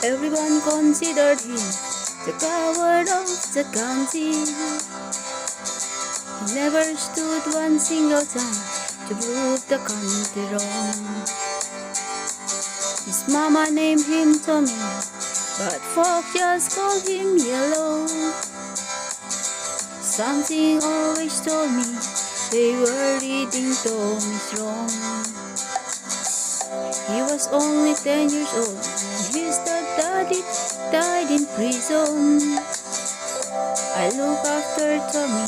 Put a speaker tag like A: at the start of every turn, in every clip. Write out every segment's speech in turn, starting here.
A: Everyone considered him the coward of the county. He never stood one single time to prove the country wrong. His mama named him Tommy, but folk just called him Yellow. Something always told me they were reading Tommy's wrong. He was only 10 years old when his daddy died in prison. I look after Tommy,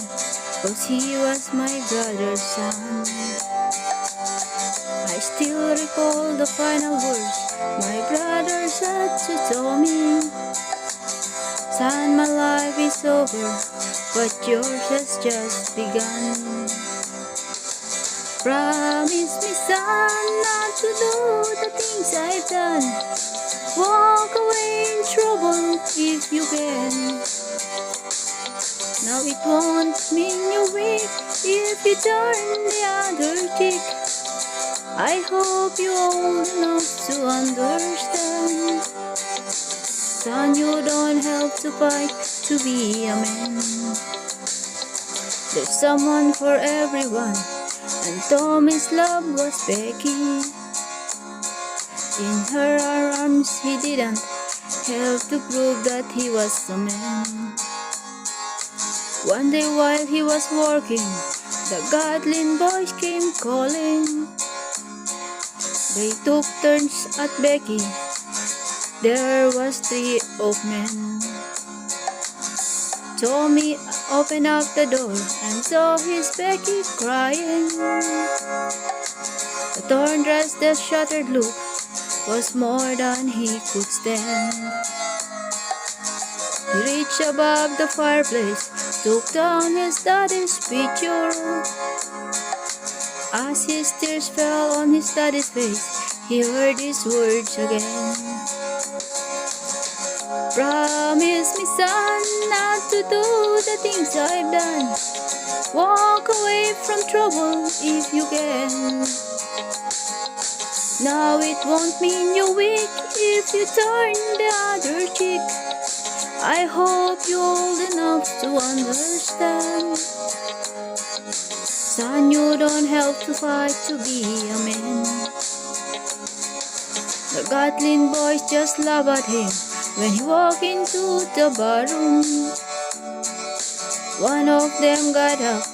A: cause he was my brother's son. I still recall the final words my brother said to Tommy. Son, my life is over, but yours has just begun. Promise me, son, not to do the things I've done. Walk away in trouble if you can. Now it won't mean you're weak if you turn the other cheek. I hope you're old enough to understand. Son, you don't have to fight to be a man. There's someone for everyone, and Tommy's love was Becky. In her arms he didn't have to prove that he was a man. One day while he was working, the Gatlin boys came calling. They took turns at Becky. There was 3 of men. Tommy opened up the door and saw his Becky crying. The torn dress, the shattered look was more than he could stand. He reached above the fireplace, took down his daddy's picture. As his tears fell on his daddy's face, he heard his words again. Promise me, son, not to do the things I've done. Walk away from trouble if you can. Now it won't mean you're weak if you turn the other cheek. I hope you're old enough to understand. Son, you don't have to fight to be a man. The Gatlin boys just laughed at him when he walked into the barroom. One of them got up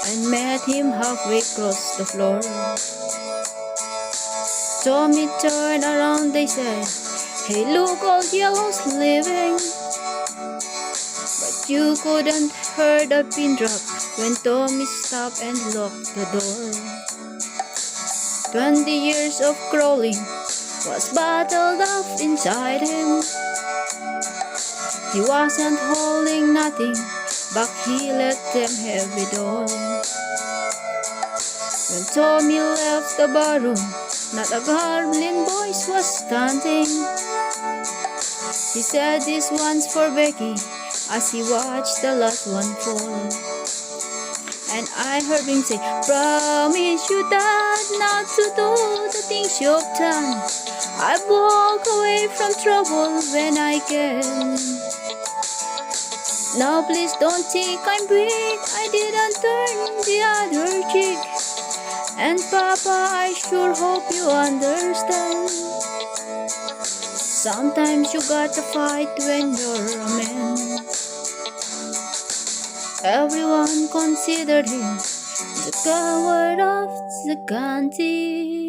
A: and met him halfway across the floor. Tommy turned around, they said, "Hey, look, old Yellow's leaving." But you couldn't hear the pin drop when Tommy stopped and locked the door. 20 years of crawling was bottled up inside him. He wasn't holding nothing back, he let them have it all. When Tommy left the barroom, not a Gatlin voice was standing. He said, "This one's for Becky," as he watched the last one fall. And I heard him say, "Promise you, Dad, not to do the things you've done. I walk away from trouble when I can. Now please don't think I'm weak, I didn't turn the other cheek. And Papa, I sure hope you understand. Sometimes you gotta fight when you're a man." Everyone considered him the coward of the county.